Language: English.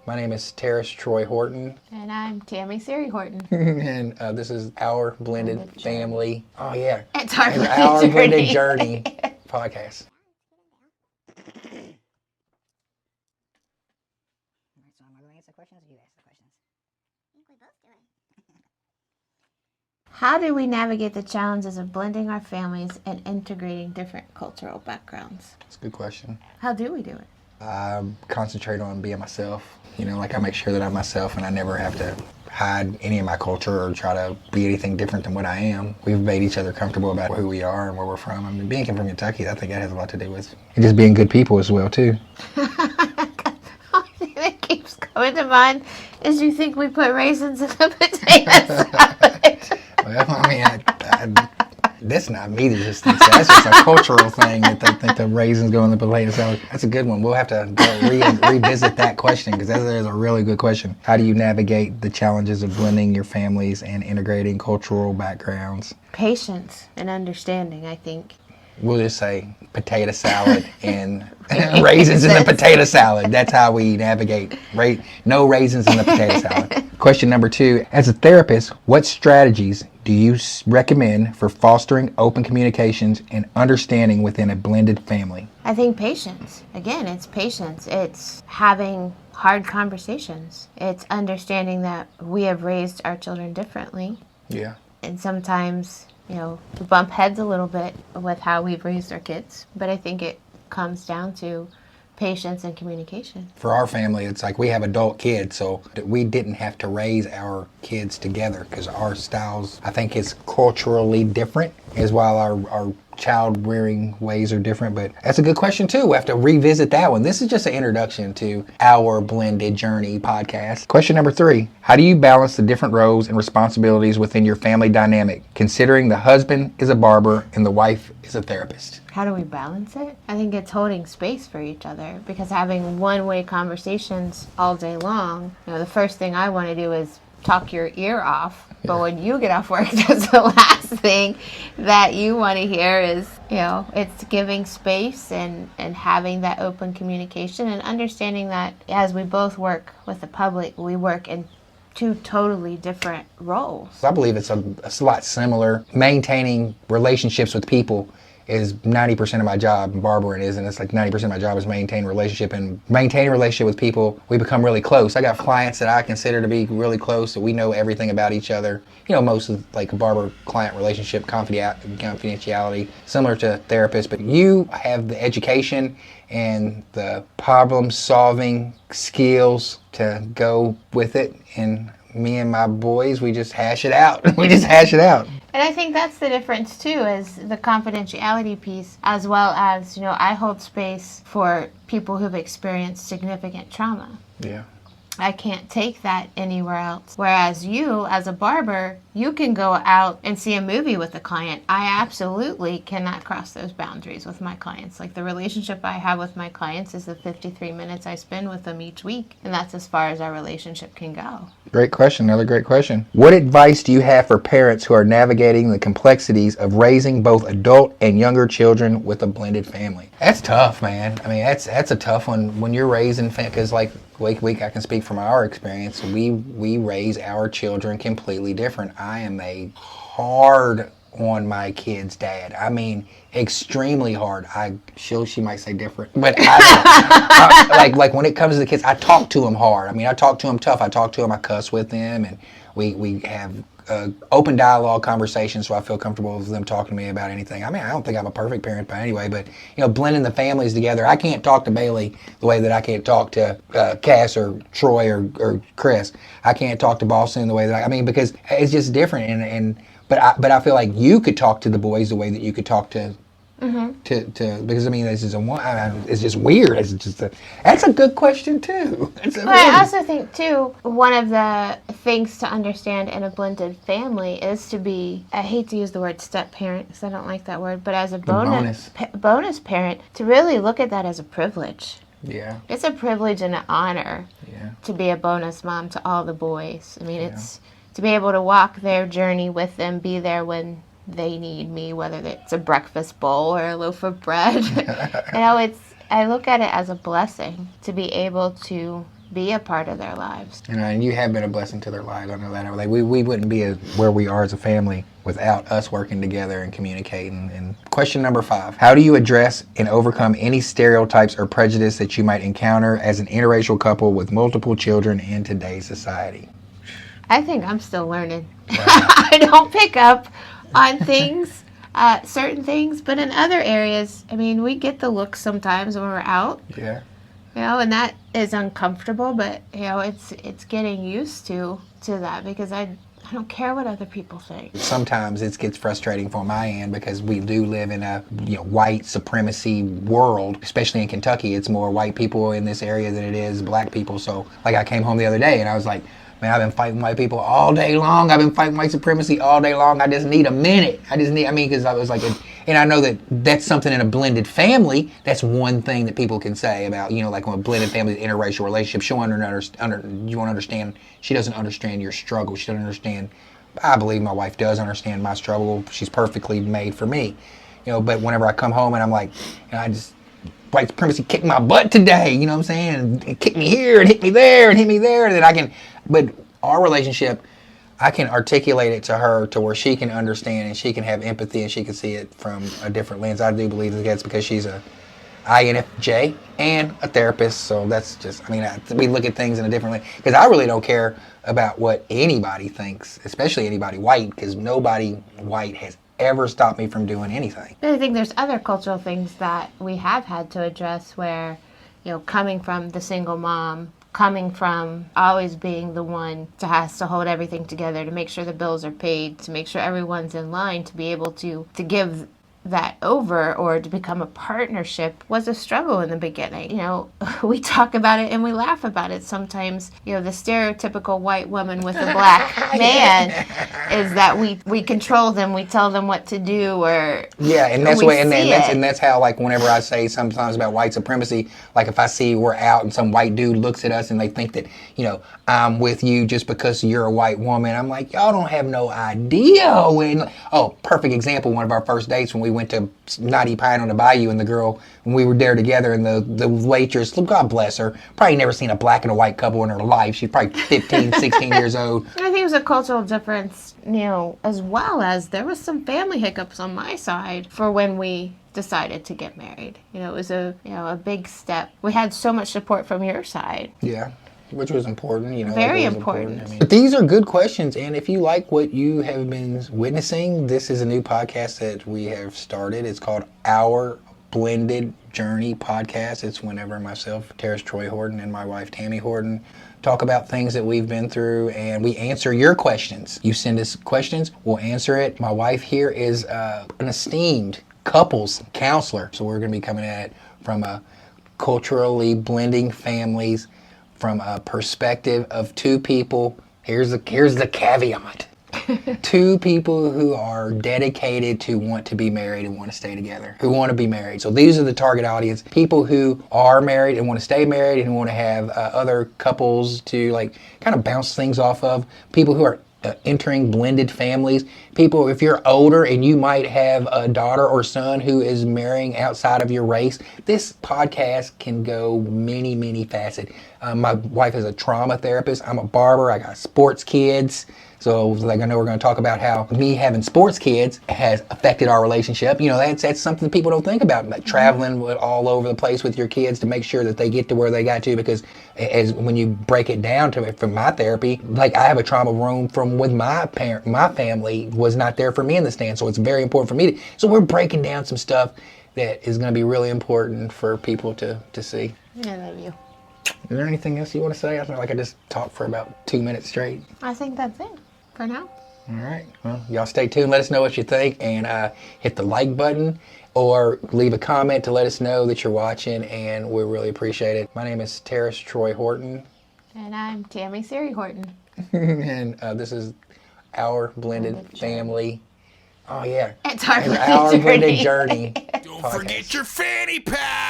My name is Tarris Troy Horton. And I'm Tammy Horton. And this is Our Blended Family. Oh, yeah. It's Our Blended Our Journey. Blended Journey podcast. So am I going to answer questions or you ask the questions? I think we both do it. How do we navigate the challenges of blending our families and integrating different cultural backgrounds? That's a good question. How do we do it? I concentrate on being myself. I make sure that I'm myself and I never have to hide any of my culture or try to be anything different than what I am. We've made each other comfortable about who we are and where we're from. I mean, being from Kentucky, I think that has a lot to do with and just being good people as well, too. One thing that keeps coming to mind is you think we put raisins in the potato salad. Well, I mean, that's not me that just thinks that. That's just a cultural thing that they think the raisins go in the potato salad. That's a good one. We'll have to go revisit that question because that is a really good question. How do you navigate the challenges of blending your families and integrating cultural backgrounds? Patience and understanding, I think. We'll just say potato salad and raisins in the potato salad. That's how we navigate. No raisins in the potato salad. Question number 2. As a therapist, what strategies do you recommend for fostering open communications and understanding within a blended family? I think patience. Again, it's patience. It's having hard conversations. It's understanding that we have raised our children differently. Yeah. And sometimes, we bump heads a little bit with how we've raised our kids. But I think it comes down to patience and communication. For our family, it's like we have adult kids, so we didn't have to raise our kids together because our styles, I think, is culturally different as while our child rearing ways are different. But that's a good question too. We have to revisit that one. This is just an introduction to Our Blended Journey podcast. Question number 3. How do you balance the different roles and responsibilities within your family dynamic, considering the husband is a barber and the wife is a therapist? How do we balance it? I think it's holding space for each other because having one-way conversations all day long, the first thing I want to do is talk your ear off. But when you get off work, that's the last thing that you want to hear is, it's giving space and having that open communication and understanding that as we both work with the public, we work in 2 totally different roles. I believe it's a lot similar. Maintaining relationships with people is 90% of my job, and barbering is, and it's like 90% of my job is maintaining relationship. And maintaining a relationship with people, we become really close. I got clients that I consider to be really close, so we know everything about each other. Most of like a barber-client relationship, confidentiality, similar to therapists, but you have the education and the problem-solving skills to go with it, and me and my boys, we just hash it out. And I think that's the difference too, is the confidentiality piece, as well as, I hold space for people who've experienced significant trauma. Yeah. I can't take that anywhere else. Whereas you, as a barber, you can go out and see a movie with a client. I absolutely cannot cross those boundaries with my clients. Like, the relationship I have with my clients is the 53 minutes I spend with them each week. And that's as far as our relationship can go. Great question. Another great question. What advice do you have for parents who are navigating the complexities of raising both adult and younger children with a blended family? That's tough, man. I mean, that's a tough one when you're raising, because like week I can speak from our experience. We raise our children completely different. I am a hard on my kid's dad. I mean, extremely hard. She might say different, but like when it comes to the kids, I talk to them hard. I mean, I talk to them tough. I talk to them. I cuss with them, and we have open dialogue conversations, so I feel comfortable with them talking to me about anything. I mean, I don't think I'm a perfect parent by anyway, but blending the families together. I can't talk to Bailey the way that I can't talk to Cass or Troy or Chris. I can't talk to Boston the way that because it's just different. But I feel like you could talk to the boys the way that you could talk to. Because this is it's just weird. That's a good question too. I also think too, one of the things to understand in a blended family is to be, I hate to use the word step parent because I don't like that word, but as a bonus parent, to really look at that as a privilege. Yeah. It's a privilege and an honor to be a bonus mom to all the boys. I mean, it's to be able to walk their journey with them, be there when they need me, whether it's a breakfast bowl or a loaf of bread. I look at it as a blessing to be able to be a part of their lives. And you have been a blessing to their lives. I know that. Like we wouldn't be where we are as a family without us working together and communicating. And question number 5: how do you address and overcome any stereotypes or prejudice that you might encounter as an interracial couple with multiple children in today's society? I think I'm still learning. I don't pick up on things, certain things, but in other areas, I mean, we get the looks sometimes when we're out. Yeah. You know, and that is uncomfortable, but you know, it's getting used to that, because I don't care what other people think. Sometimes it gets frustrating from my end because we do live in a white supremacy world, especially in Kentucky. It's more white people in this area than it is black people. So like I came home the other day and I was like, man, I've been fighting white people all day long. I've been fighting white supremacy all day long. I just need a minute. Because I was like, and I know that that's something in a blended family. That's one thing that people can say about, like when a blended family, interracial relationship, you won't understand. She doesn't understand your struggle. She doesn't understand. I believe my wife does understand my struggle. She's perfectly made for me. But whenever I come home and I'm like, white supremacy kicked my butt today, you know what I'm saying? And it kicked me here and hit me there and hit me there. But our relationship, I can articulate it to her to where she can understand and she can have empathy and she can see it from a different lens. I do believe that's because she's a INFJ and a therapist. So that's just, we look at things in a different lens. Because I really don't care about what anybody thinks, especially anybody white, because nobody white has ever stopped me from doing anything. I think there's other cultural things that we have had to address where, coming from the single mom, coming from always being the one that has to hold everything together, to make sure the bills are paid, to make sure everyone's in line, to be able to give that over or to become a partnership was a struggle in the beginning. We talk about it and we laugh about it sometimes. The stereotypical white woman with a black man is that we control them, we tell them what to do, or and that's how, like, whenever I say sometimes about white supremacy, like if I see we're out and some white dude looks at us and they think that I'm with you just because you're a white woman, I'm like, y'all don't have no idea. Perfect example, one of our first dates when we went to Knotty Pine on the Bayou, and the girl, when we were there together, and the waitress, God bless her, probably never seen a black and a white couple in her life. She's probably 15, 16 years old. I think it was a cultural difference, as well as there was some family hiccups on my side for when we decided to get married. It was a big step. We had so much support from your side. Yeah. Which was important, Very important. But these are good questions, and if you like what you have been witnessing, this is a new podcast that we have started. It's called Our Blended Journey Podcast. It's whenever myself, Tarris Troy Horton, and my wife, Tammy Horton, talk about things that we've been through, and we answer your questions. You send us questions, we'll answer it. My wife here is an esteemed couples counselor, so we're going to be coming at it from a culturally blending families, from a perspective of two people. Here's the caveat. Two people who are dedicated to want to be married and want to stay together, who want to be married. So these are the target audience, people who are married and want to stay married and want to have other couples to kind of bounce things off of, people who are entering blended families, people, if you're older and you might have a daughter or son who is marrying outside of your race, this podcast can go many, many facets. My wife is a trauma therapist. I'm a barber. I got sports kids. So I know we're going to talk about how me having sports kids has affected our relationship. That's something people don't think about, like traveling all over the place with your kids to make sure that they get to where they got to, because when you break it down to it from my therapy, like I have a trauma room with my family was not there for me in the stand. So it's very important for me so we're breaking down some stuff that is going to be really important for people to see. I love you. Is there anything else you want to say? I feel like I just talked for about 2 minutes straight. I think that's it for now. All right. Well, y'all stay tuned. Let us know what you think, and hit the like button or leave a comment to let us know that you're watching, and we really appreciate it. My name is Tarris Troy Horton. And I'm Tammy Siri Horton. And this is Our Blended Family. Oh, yeah. It's Our Blended Journey. Don't forget your fanny pack.